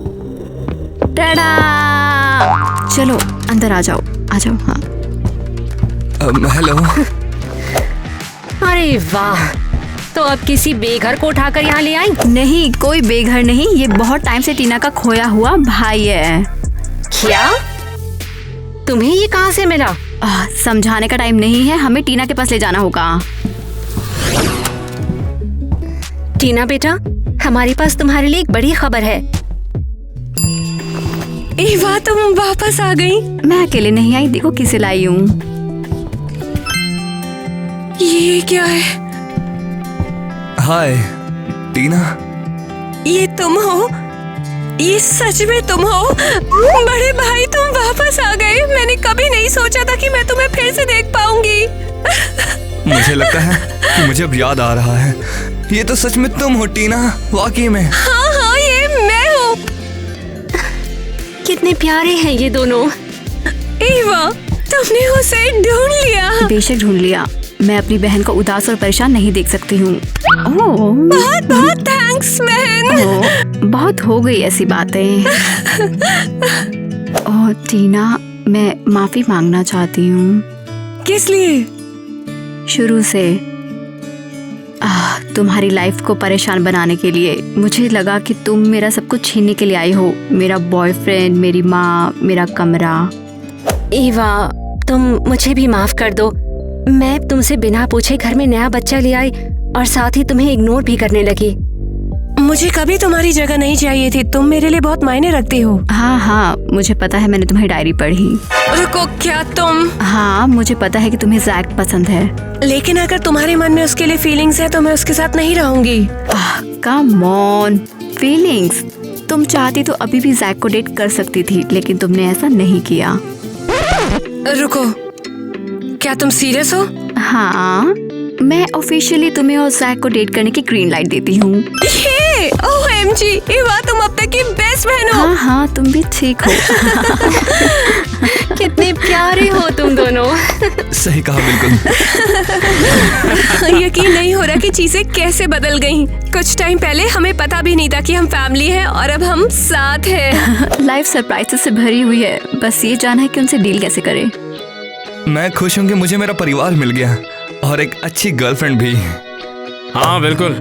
टाडा! चलो अंदर आ जाओ। हाँ।
हेलो।
अरे वाह, तो अब किसी बेघर को उठाकर यहाँ ले आई?
नहीं, कोई बेघर नहीं, ये बहुत टाइम से टीना का खोया हुआ भाई है।
क्या? तुम्हें ये कहाँ से मिला?
समझाने का टाइम नहीं है, हमें टीना के पास ले जाना होगा।
टीना बेटा, हमारे पास तुम्हारे लिए एक बड़ी खबर है।
एवा, तुम वापस आ गई?
मैं अकेले नहीं आई, देखो किसे लाई हूँ।
ये क्या है?
हाय टीना।
ये तुम हो? ये सच में तुम हो? बड़े भाई, तुम वापस आ गए। मैंने कभी नहीं सोचा था कि मैं तुम्हें फिर से देख पाऊंगी।
मुझे लगता है कि मुझे अब याद आ रहा है। ये तो सच में तुम हो टीना, वाकई में।
हाँ, ये मैं हूँ।
कितने प्यारे हैं ये दोनों।
एवा, तुमने उसे ढूंढ लिया।
बेशक ढूंढ लिया। मैं अपनी बहन को उदास और परेशान नहीं देख सकती हूँ।
बहुत बहुत थैंक्स बहन।
बहुत हो गई ऐसी बातें। ओह टीना, मैं माफी मांगना चाहती हूँ।
किस लिए?
शुरू से तुम्हारी लाइफ को परेशान बनाने के लिए। मुझे लगा कि तुम मेरा सब कुछ छीनने के लिए आई हो, मेरा बॉयफ्रेंड, मेरी माँ, मेरा कमरा।
ईवा, तुम मुझे भी माफ कर दो। मैं तुमसे बिना पूछे घर में नया बच्चा ले आई और साथ ही तुम्हें इग्नोर भी करने लगी।
मुझे कभी तुम्हारी जगह नहीं चाहिए थी। तुम मेरे लिए बहुत मायने रखती हो।
हाँ, मुझे पता है, मैंने तुम्हारी डायरी पढ़ी।
रुको, क्या तुम?
हाँ, मुझे पता है कि तुम्हें जैक पसंद है।
लेकिन अगर तुम्हारे मन में उसके लिए फीलिंग्स है तो मैं उसके साथ नहीं रहूंगी।
Come on, feelings? तुम चाहती तो अभी भी जैक को डेट कर सकती थी, लेकिन तुमने ऐसा नहीं किया।
रुको, क्या तुम सीरियस हो?
हाँ, मैं ऑफिशियली तुम्हें और जैक को डेट करने की ग्रीन लाइट देती हूँ।
OMG, ईवा, तुम अब तक की बेस्ट बहन हो।
हाँ, तुम भी ठीक हो।
कितने प्यारे हो तुम दोनों।
सही कहा, बिल्कुल।
यकीन नहीं हो रहा कि चीजें कैसे बदल गईं। कुछ टाइम पहले हमें पता भी नहीं था कि हम फैमिली हैं और अब हम साथ हैं।
लाइफ सरप्राइजेस से भरी हुई है, बस ये जानना है कि उनसे डील कैसे करें।
मैं खुश हूँ कि मुझे मेरा परिवार मिल गया और एक अच्छी गर्लफ्रेंड भी।
हाँ बिल्कुल,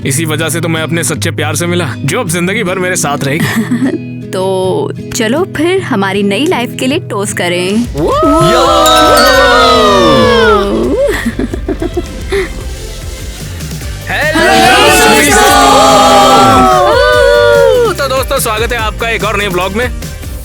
इसी वजह से तो मैं अपने सच्चे प्यार से मिला, जो अब जिंदगी भर मेरे साथ रहेगी।
तो चलो फिर हमारी नई लाइफ के लिए टोस्ट करें।
तो दोस्तों, स्वागत है आपका एक और नए ब्लॉग में।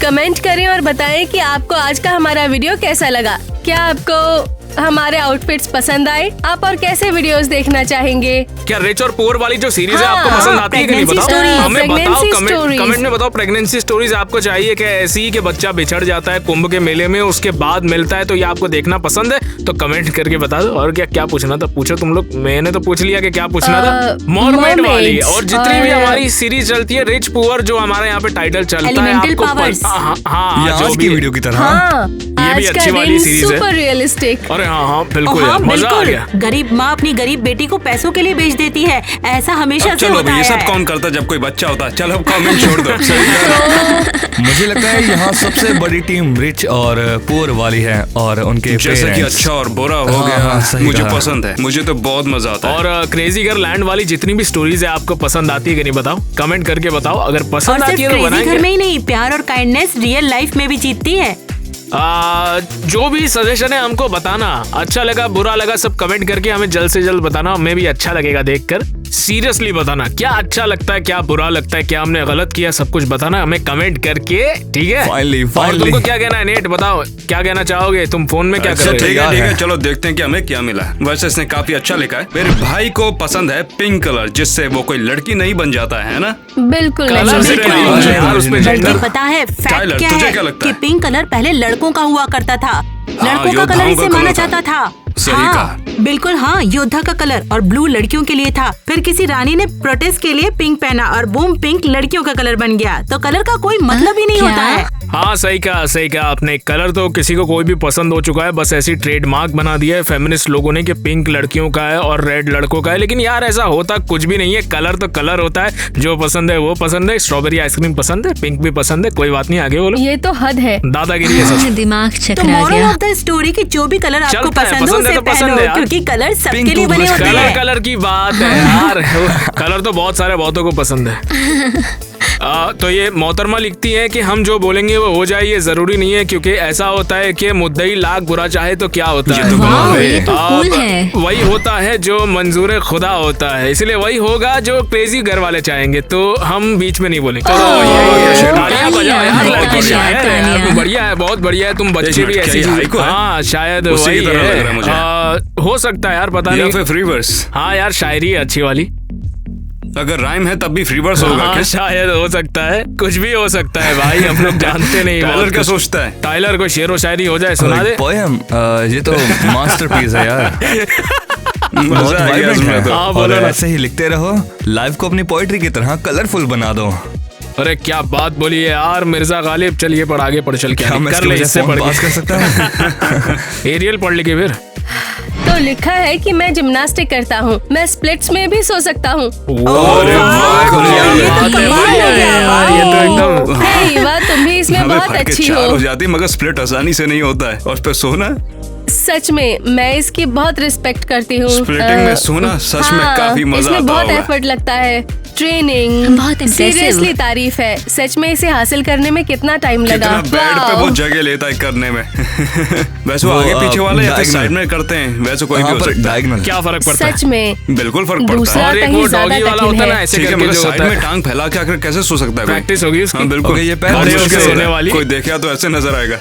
कमेंट करें और बताएं कि आपको आज का हमारा वीडियो कैसा लगा। क्या आपको हमारे आउटफिट्स पसंद आए? आप और कैसे वीडियोस देखना चाहेंगे?
क्या रिच और पुअर वाली जो सीरीज है
हाँ,
आपको पसंद आती है कि नहीं?
pregnancy
बताओ
stories,
हमें, बताओ
pregnancy stories।
कमेंट में बताओ। प्रेगनेंसी स्टोरीज आपको चाहिए कि ऐसी कि बच्चा बिछड़ जाता है कुंभ के मेले में, उसके बाद मिलता है, तो ये आपको देखना पसंद है? तो कमेंट करके बता दो। और क्या पूछना था पूछो तुम लोग। मैंने तो पूछ लिया कि क्या पूछना था। मॉर्मेड वाली और जितनी भी हमारी सीरीज चलती है, रिच पुअर, जो हमारे यहाँ पे टाइटल चलता है,
Elemental
आपको
powers।
हाँ, जो
आज
भी
की वीडियो की तरह।
हाँ,
ये भी
आज
अच्छी
का
वाली
दिन
सीरीज है।
Super realistic.
अरे हाँ बिल्कुल
हाँ
यार, मजा आ गया।
बिल्कुल, गरीब माँ अपनी गरीब बेटी को पैसों के लिए बेच देती है, ऐसा हमेशा से
चलो
होता
ये सब
है।
कौन करता है जब कोई बच्चा होता है? चलो कमेंट छोड़ दो।
मुझे लगता है यहाँ सबसे बड़ी टीम रिच और पुअर वाली है और उनके
जैसे कि
parents।
अच्छा और बुरा हो
हाँ,
गया,
सही
मुझे
कहा।
पसंद है। मुझे तो बहुत मजा आता है।
और क्रेजी गर्ल लैंड वाली जितनी भी स्टोरीज है आपको पसंद आती है कि नहीं? बताओ, कमेंट करके बताओ। अगर
और
पसंद आती
सिर्फ
है तो
क्रेजी घर
बनाएंगे।
में ही नहीं, प्यार और काइंडनेस रियल लाइफ में भी जीतती है।
जो भी सजेशन है हमको बताना। अच्छा लगा, बुरा लगा, सब कमेंट करके हमें जल्द से जल्द बताना। हमें भी अच्छा लगेगा देखकर। सीरियसली बताना क्या अच्छा लगता है, क्या बुरा लगता है, क्या हमने गलत किया, सब कुछ बताना हमें कमेंट करके, ठीक है?
Finally,
और
finally।
तुमको क्या कहना है नेट? बताओ क्या कहना चाहोगे? तुम फोन में क्या
अच्छा,
कर रहे
ठीक
हो?
है ठीक है,
है।
चलो देखते हैं कि हमें क्या मिला। वैसे इसने काफी अच्छा लिखा है। मेरे भाई को पसंद है पिंक कलर, जिससे वो कोई लड़की नहीं बन जाता है ना?
बिल्कुल
कलर
नहीं।
से
बिल्कुल
नहीं
नहीं।
है यार, उसमें
बल्कि
gender।
पता है फैक्ट
टाइलर,
क्या
तुझे
है
क्या लगता
कि
है?
पिंक कलर पहले लड़कों का हुआ करता था, लड़कों का कलर
योद्धाओं
इसे
का
माना
कलर था।
जाता था।
सही
हाँ,
कहा।
बिल्कुल हाँ, योद्धा का कलर और ब्लू लड़कियों के लिए था। फिर किसी रानी ने प्रोटेस्ट के लिए पिंक पहना और बूम, पिंक लड़कियों का कलर बन गया। तो कलर का कोई मतलब ही नहीं
क्या?
होता है।
हाँ सही कहा आपने। कलर तो किसी को कोई भी पसंद हो चुका है, बस ऐसी ट्रेडमार्क बना दिया है फेमिनिस्ट लोगों ने कि पिंक लड़कियों का है और रेड लड़कों का है। लेकिन यार ऐसा होता कुछ भी नहीं है। कलर तो कलर होता है, जो पसंद है वो पसंद है। स्ट्रॉबेरी आइसक्रीम पसंद है, पिंक भी पसंद है, कोई बात नहीं, आगे बोलो।
ये तो हद है।
दादागिरी है सब।
दिमाग
तो
चकरा
मोरल
गया।
ऑफ द स्टोरी की जो भी कलर आपको
चलता है,
पसंद हो
पसंद है
उसे
तो पसंद
पहनो,
है यार।
क्योंकि कलर सबके
Pink
लिए बने
toothbrush
होते हैं।
कलर की बात है यार। कलर तो बहुत सारे बहुतों को पसंद है। तो ये मोहतरमा लिखती है कि हम जो बोलेंगे वो हो जाए, ये जरूरी नहीं है, क्योंकि ऐसा होता है कि मुद्दई लाख बुरा चाहे तो क्या होता है।
वाह, ये तो
अब
कूल है।
वही होता है जो मंजूर खुदा होता है, इसलिए वही होगा जो क्रेजी घर वाले चाहेंगे। तो हम बीच में नहीं बोलेंगे। चलो ये हो गया। तालियां बजाओ यार,
तालियां,
लड़की शायर है यार।
तालियां।
बढ़िया है, बहुत बढ़िया है। तुम बच्चे
एक
भी
मिनट,
ऐसी
क्या ये हाइकू है?
हाँ शायद
उसी की
वही
तरह लग रहा है
है।
मुझे।
हो सकता है यार, पता
या
नहीं।
फिर फ्री वर्स?
हाँ यार, शायरी है अच्छी वाली।
अगर राइम है तब भी फ्री वर्स होगा
हाँ,
क्या?
शायद हो सकता है, कुछ भी हो सकता है भाई, हम लोग जानते नहीं।
टाइलर
बहुत
क्या
कुछ।
सोचता है?
टाइलर को शेरो शायरी हो जाए, सुना दे।
पोएम, ये तो मास्टरपीस है यार। बहुत
मजा आ गया
vibrant
इसमें
है।
तो।
हाँ,
और
बोलो ना।
ऐसे ही लिखते रहो, लाइफ को अपनी पोइट्री की तरह कलरफुल बना दो।
अरे क्या बात बोली है यार मिर्जा गालिब। चलिए पढ़ आगे पढ़ चल के
क्या मैं
कर
इसके
ले,
वजह
इससे
से
पढ़
पास कर सकता हूँ?
एरियल पढ़ लिखे फिर।
तो लिखा है कि मैं जिम्नास्टिक करता हूँ, मैं स्प्लिट्स में भी सो सकता हूँ।
अरे वाह, क्या
ये तो
बात है,
कमाल हो
बढ़िया
गया,
है यार, ये तो एकदम।
हे ईवा, तुम भी इसमें
हमें
बहुत
फट के
अच्छी
चार
हो।
हो जाती, मगर स्प्लिट आसानी से नहीं होता है। और उस पे सोना
सच में मैं इसकी बहुत रिस्पेक्ट करती हूँ।
स्प्लिटिंग में सुना, सच में काफी मजा
इसमें
आता
बहुत
होगा।
एफर्ट लगता है, ट्रेनिंग,
बहुत impressive।
सीरियसली तारीफ है। सच में इसे हासिल करने में कितना टाइम लगा।
कितना बेड पे वो
वाह।
जगह लेता है करने में। वैसे वो
वो,
आगे पीछे वाला या फिर
diagonal।
साइड में करते हैं, वैसे कोई भी
हाँ,
हो
पर
सकता है।
diagonal।
क्या फर्क पड़ता
सच
है?
में
बिल्कुल फर्क पड़ता
दूसरा
है।
और एक
कहीं
वो
ज्यादा
डॉगी वाला
कठिन
होता है ना,
है।
ऐसे
ठीक है,
करके
मतलब
जो
साइड
होता
में
है।
टांग फैला के आकर कैसे सो सकता है कोई?
प्रैक्टिस होगी उसकी।
हाँ बिल्कुल।
ओके, ये पैर
बहुत
खड़े
मुश्किल
होके
है।
सोने वाली।
कोई देखेगा तो ऐसे नजर आएगा।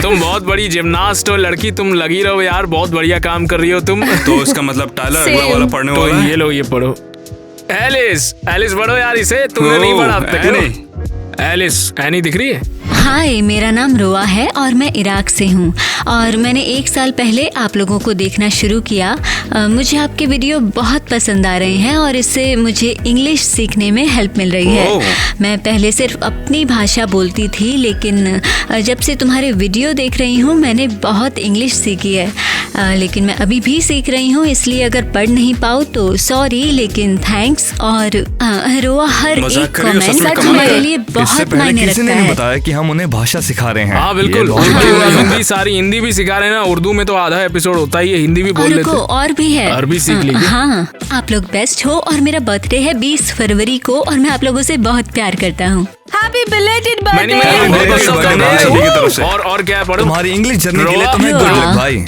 तुम बहुत बड़ी जिम्नास्ट हो लड़की, तुम लगी रहो यार, बहुत बढ़िया काम कर रही हो तुम।
तो इसका मतलब टाइलर
Same।
अगला वाला पढ़ने
तो
वाला है।
ये लो, ये पढ़ो। एलिस, एलिस पढ़ो यार इसे, तुमने नहीं पढ़ा अब तक।
एनी।
एलिस, एनी दिख रही है?
हाय, मेरा नाम रोआ है और मैं इराक से हूँ और मैंने 1 साल पहले आप लोगों को देखना शुरू किया। मुझे आपके वीडियो बहुत पसंद आ रहे हैं और इससे मुझे इंग्लिश सीखने में हेल्प मिल रही है।
ओह।
मैं पहले सिर्फ अपनी भाषा बोलती थी, लेकिन जब से तुम्हारे वीडियो देख रही हूँ मैंने बहुत इंग्लिश सीखी है। लेकिन मैं अभी भी सीख रही हूँ, इसलिए अगर पढ़ नहीं पाऊँ तो सॉरी, लेकिन थैंक्स। और रोआ, हर
मजाक
एक
कर रही हो, सच
कमेंट
में
सच
कमाल
मेरे
है।
लिए
इससे
बहुत
पहले
मायने
किसी
रखता
ने नहीं
है।
बताया कि हम उन्हें भाषा सिखा रहे हैं।
हाँ
ये
बिल्कुल,
बहुत
उर्दू
बड़ी
और
बात है।
हिंदी, सारी हिंदी भी सिखा रहे हैं ना। उर्दू में तो आधा एपिसोड होता ही है, हिंदी भी बोल
और
लेते
को
हैं।
और भी है।
अरबी सीख लीजिए।
हाँ, आप लोग बेस्ट हो और मेरा बर्थडे है 20 फरवरी को और मैं आप लोगों से बहुत प्यार करता हूँ।
हैप्पी बिलेटेड
मैंने
बर्थडे।
बहुत
Happy
सब
birthday
करने
भाई।
सभी की तरफ से।
और क्या है, पढ़ो।
तुम्हारी इंग्लिश जर्नी के लिए
रोआ।
तुम्हें गुड
रोआ।
लक भाई।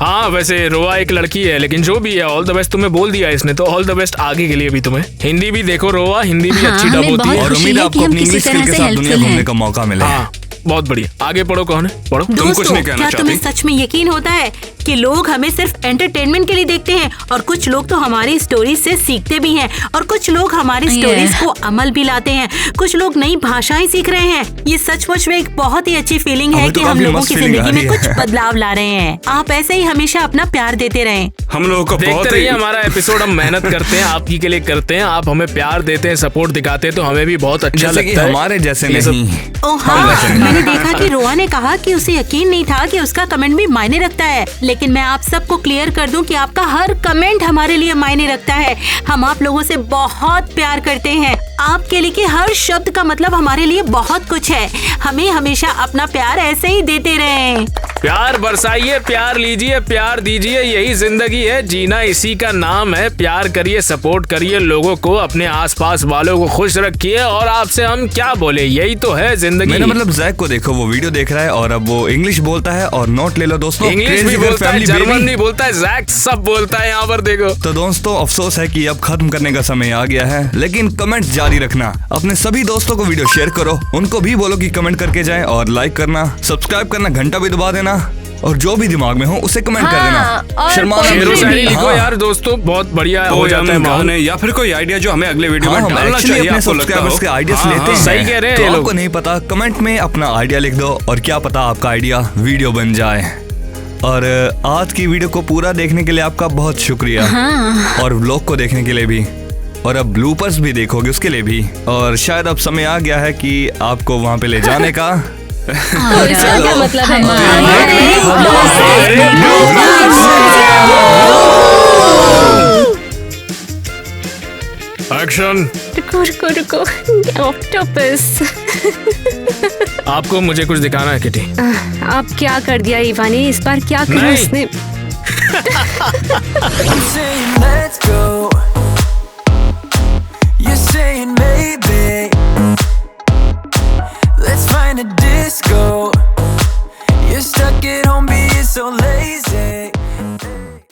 हाँ वैसे रोआ एक लड़की है, लेकिन जो भी है ऑल द बेस्ट। तुम्हें बोल दिया इसने तो ऑल द बेस्ट आगे के लिए भी तुम्हें। हिंदी भी देखो रोआ, हिंदी भी
हाँ,
अच्छी डब
हमें
होती
बहुत
है।
और
खुशी
उम्मीद है
है कि
आपको
हम
अपनी
किसी
इंग्लिश
तरह
स्किल के
से
साथ दुनिया
helpful
घूमने
हैं।
का मौका मिले।
हाँ बहुत बढ़िया। आगे पढ़ो, कौन है, पढ़ो।
तुम कुछ
दोस्तों,
नहीं कहना
क्या तुम्हें
चाहती?
सच में यकीन होता है कि लोग हमें सिर्फ एंटरटेनमेंट के लिए देखते हैं और कुछ लोग तो हमारी स्टोरीज से सीखते भी हैं और कुछ लोग हमारी स्टोरीज को अमल भी लाते हैं। कुछ लोग नई भाषाएं सीख रहे हैं। ये सचमुच में एक बहुत ही अच्छी फीलिंग है
हमें तो
कि हम
काफी
लोगों
मस्त
की
feeling
जिंदगी
आ
में
रही
कुछ
है।
बदलाव ला रहे हैं। आप ऐसे ही हमेशा अपना प्यार देते रहें।
हम लोगों को
देखते
बहुत
रहिए
ही
हमारा एपिसोड, हम मेहनत करते हैं, आप ही के लिए करते हैं। आप हमें प्यार देते हैं, सपोर्ट दिखाते हैं, तो हमें भी बहुत अच्छा
जैसे कि
लगता है।
हमारे जैसे
ये सब-
नहीं।
ओ हाँ, मैंने देखा कि रोआ ने कहा कि उसे यकीन नहीं था कि उसका कमेंट भी मायने रखता है, लेकिन मैं आप सबको क्लियर कर दूं कि आपका हर कमेंट हमारे लिए मायने रखता है। हम आप लोगों से बहुत प्यार करते हैं। आपके लिए हर शब्द का मतलब हमारे लिए बहुत कुछ है। हमें हमेशा अपना प्यार ऐसे ही देते रहें।
प्यार बरसाइए, प्यार लीजिए, प्यार दीजिए, यही जिंदगी है। जीना इसी का नाम है। प्यार करिए, सपोर्ट करिए लोगों को, अपने आसपास वालों को खुश रखिए। और आपसे हम क्या बोले, यही तो है जिंदगी।
मैंने मतलब जैक को देखो, वो वीडियो देख रहा है और अब वो इंग्लिश बोलता है। और नोट ले लो दोस्तों,
इंग्लिश
Crazy
भी
Girl
बोलता है,
Family
जर्मन
Baby।
भी बोलता है, जैक सब बोलता है यहाँ पर देखो।
तो दोस्तों अफसोस है कि अब खत्म करने का समय आ गया है, लेकिन कमेंट जारी रखना। अपने सभी दोस्तों को वीडियो शेयर करो, उनको भी बोलो कि कमेंट करके जाएं और लाइक करना, सब्सक्राइब करना, घंटा भी दबा देना और जो भी दिमाग में हो उसे कमेंट कर
हाँ,
देना।
और
शर्माना
poetry
शेरो
बिल्कुल
शायरी
नहीं।
लिखो
हाँ।
यार दोस्तों, बहुत बढ़िया हो
पोएम,
जाता है माहौल।
गाने या फिर कोई आइडिया जो हमें अगले वीडियो
हाँ,
में
हम
डालना
actually
चाहिए,
अपने
आपको लगता
सब्सक्राइबर्स के
हो?
आइडियाज
हाँ,
लेते
हाँ,
हैं।
सही कह रहे हैं
तो
ये लोग।
आपको नहीं पता, कमेंट में अपना आइडिया लिख दो और क्या पता आपका आइडिया वीडियो बन जाए। और आज की वीडियो को पूरा देखने के लिए आपका बहुत शुक्रिया। और व्लॉग को देखने के लिए भी, और अब ब्लूपर्स भी देखोगे उसके लिए भी। और शायद अब समय आ गया है कि आपको वहाँ पे ले जाने का।
तो इसका क्या मतलब है?
एक्शन।
रुको रुको रुको, ऑक्टोपस।
आपको मुझे कुछ दिखाना है किटी।
आप क्या कर दिया ईवा ने, इस बार क्या करा
नहीं।
उसने?